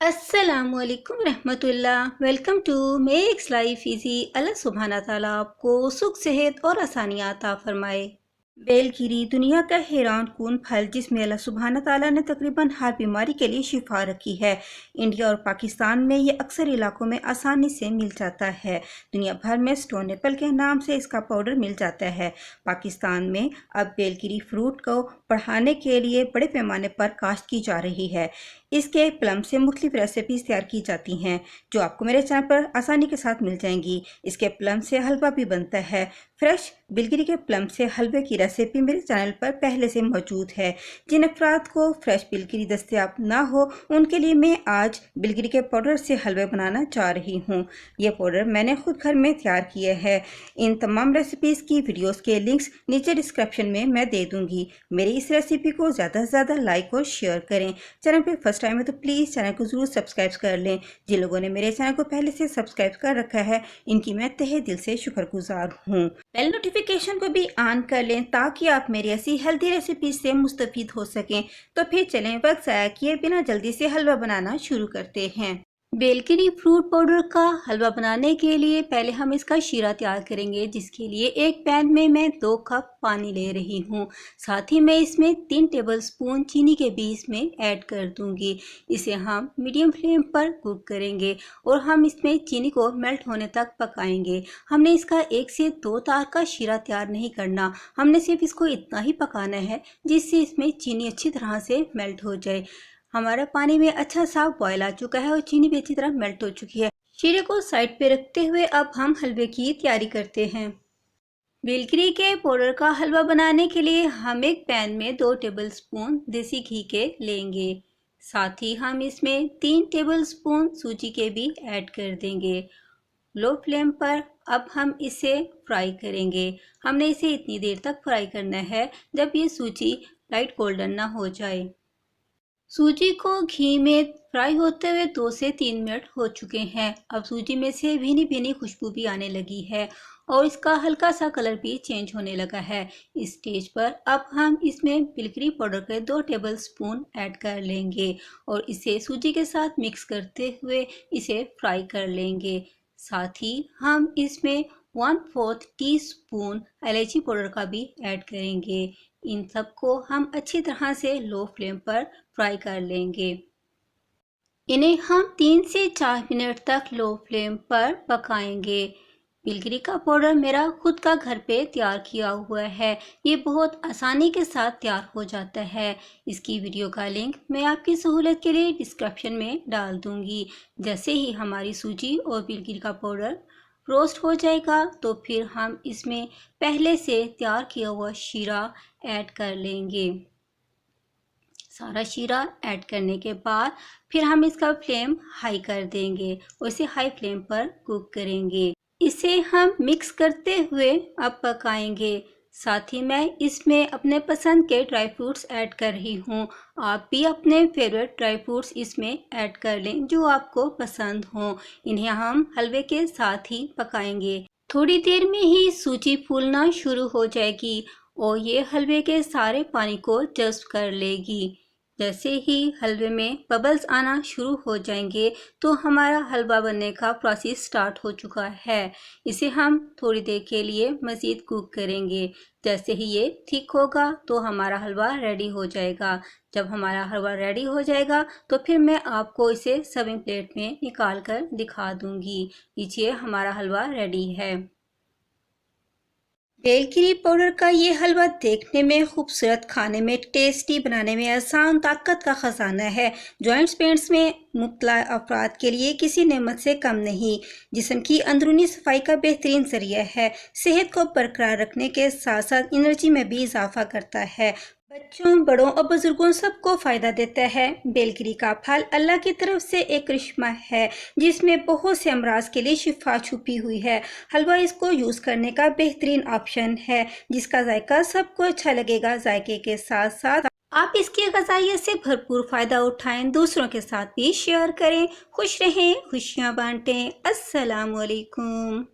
अस्सलामुअलैकुम रहमतुल्लाह। Welcome to makes life easy. Allah सुब्हाना ताला आपको सुख सेहत और आसानियाँ अता फरमाए। बेलगिरी दुनिया का हैरान कुन फल जिसमें अल्लाह सुब्हाना ताला ने तकरीबन हर बीमारी के लिए शिफा रखी है। इंडिया और पाकिस्तान में ये अक्सर इलाकों में आसानी से मिल जाता है। दुनिया भर में स्टोन एप्पल के नाम से इसका पाउडर मिल जाता है। पाकिस्तान में अब बेलगिरी फ्रूट को बढ़ाने के लिए बड़े पैमाने पर काश्त की जा रही है। इसके प्लम से मुख्तलिफ रेसिपीज तैयार की जाती हैं जो आपको मेरे चैनल पर आसानी के साथ मिल जाएंगी। इसके प्लम से हलवा भी बनता है। फ्रेश बिलगिरी के प्लम से हलवे की रेसिपी मेरे चैनल पर पहले से मौजूद है। जिन अफराद को फ्रेश बिलगिरी दस्तयाब ना हो उनके लिए मैं आज बिलगिरी के पाउडर से हलवे बनाना चाह रही हूँ। ये पाउडर मैंने खुद घर में तैयार किए हैं। इन तमाम रेसिपीज़ की वीडियोस के लिंक्स नीचे डिस्क्रिप्शन में मैं दे दूँगी। मेरी इस रेसिपी को ज़्यादा से ज़्यादा लाइक और शेयर करें। चैनल पर फर्स्ट टाइम है तो प्लीज़ चैनल को ज़रूर सब्सक्राइब कर लें। जिन लोगों ने मेरे चैनल को पहले से सब्सक्राइब कर रखा है इनकी मैं तहे दिल से शुक्रगुजार हूँ। बेल नोटिफिकेशन को भी ऑन कर लें ताकि आप मेरी ऐसी हेल्दी रेसिपी से मुस्तफीद हो सकें। तो फिर चलें वक्त ज़ाया किए बिना जल्दी से हलवा बनाना शुरू करते हैं। बेलगिरी फ्रूट पाउडर का हलवा बनाने के लिए पहले हम इसका शीरा तैयार करेंगे, जिसके लिए एक पैन में मैं 2 कप पानी ले रही हूँ। साथ ही मैं इसमें 3 टेबलस्पून चीनी के भी इसमें ऐड कर दूंगी। इसे हम मीडियम फ्लेम पर कुक करेंगे और हम इसमें चीनी को मेल्ट होने तक पकाएंगे। हमने इसका 1 से 2 तार का शीरा तैयार नहीं करना, हमने सिर्फ इसको इतना ही पकाना है जिससे इसमें चीनी अच्छी तरह से मेल्ट हो जाए। हमारा पानी में अच्छा सा बॉयल आ चुका है और चीनी भी अच्छी तरह मेल्ट हो चुकी है। शीरे को साइड पे रखते हुए अब हम हलवे की तैयारी करते हैं। बेलगिरी के पाउडर का हलवा बनाने के लिए हम एक पैन में 2 टेबलस्पून देसी घी के लेंगे। साथ ही हम इसमें 3 टेबलस्पून सूजी के भी ऐड कर देंगे। लो फ्लेम पर अब हम इसे फ्राई करेंगे। हमने इसे इतनी देर तक फ्राई करना है जब ये सूजी लाइट गोल्डन ना हो जाए। सूजी को घी में फ्राई होते हुए 2 से 3 मिनट हो चुके हैं। अब सूजी में से भीनी भीनी खुशबू भी आने लगी है और इसका हल्का सा कलर भी चेंज होने लगा है। इस स्टेज पर अब हम इसमें बिलगिरी पाउडर के 2 टेबलस्पून ऐड कर लेंगे और इसे सूजी के साथ मिक्स करते हुए इसे फ्राई कर लेंगे। साथ ही हम इसमें 1/4 टीस्पून इलायची पाउडर का भी ऐड करेंगे। इन सबको हम अच्छी तरह से लो फ्लेम पर फ्राई कर लेंगे। इन्हें हम 3 से 4 मिनट तक लो फ्लेम पर पकाएंगे। बिलगिरी का पाउडर मेरा खुद का घर पे तैयार किया हुआ है। ये बहुत आसानी के साथ तैयार हो जाता है। इसकी वीडियो का लिंक मैं आपकी सहूलत के लिए डिस्क्रिप्शन में डाल दूंगी। जैसे ही हमारी सूजी और बिलगिरी का पाउडर रोस्ट हो जाएगा तो फिर हम इसमें पहले से तैयार किया हुआ शीरा ऐड कर लेंगे। सारा शीरा ऐड करने के बाद फिर हम इसका फ्लेम हाई कर देंगे और इसे हाई फ्लेम पर कुक करेंगे। इसे हम मिक्स करते हुए अब पकाएंगे। साथ ही मैं इसमें अपने पसंद के ड्राई फ्रूट्स ऐड कर रही हूँ। आप भी अपने फेवरेट ड्राई फ्रूट्स इसमें ऐड कर लें जो आपको पसंद हो। इन्हें हम हलवे के साथ ही पकाएंगे। थोड़ी देर में ही सूजी फूलना शुरू हो जाएगी और ये हलवे के सारे पानी को जज़्ब कर लेगी। जैसे ही हलवे में बबल्स आना शुरू हो जाएंगे तो हमारा हलवा बनने का प्रोसेस स्टार्ट हो चुका है। इसे हम थोड़ी देर के लिए मज़ीद कुक करेंगे। जैसे ही ये ठीक होगा तो हमारा हलवा रेडी हो जाएगा। जब हमारा हलवा रेडी हो जाएगा तो फिर मैं आपको इसे सर्विंग प्लेट में निकाल कर दिखा दूंगी। लीजिए हमारा हलवा रेडी है। बेलगिरी पाउडर का ये हलवा देखने में खूबसूरत, खाने में टेस्टी, बनाने में आसान, ताकत का ख़जाना है। जॉइंट्स पेंट्स में मुब्तला अफराद के लिए किसी नेमत से कम नहीं। जिस्म की अंदरूनी सफाई का बेहतरीन ज़रिया है। सेहत को बरकरार रखने के साथ साथ एनर्जी में भी इजाफा करता है। बच्चों, बड़ों और बुजुर्गों सबको फ़ायदा देता है। बेलगिरी का फल अल्लाह की तरफ से एक करिश्मा है जिसमें बहुत से अमराज के लिए शिफा छुपी हुई है। हलवा इसको यूज़ करने का बेहतरीन ऑप्शन है जिसका जायका सबको अच्छा लगेगा। जायके के साथ साथ आप इसकी ग़िज़ाइयत से भरपूर फ़ायदा उठाएं, दूसरों के साथ भी शेयर करें। खुश रहें, खुशियाँ बांटें। अस्सलाम वालेकुम।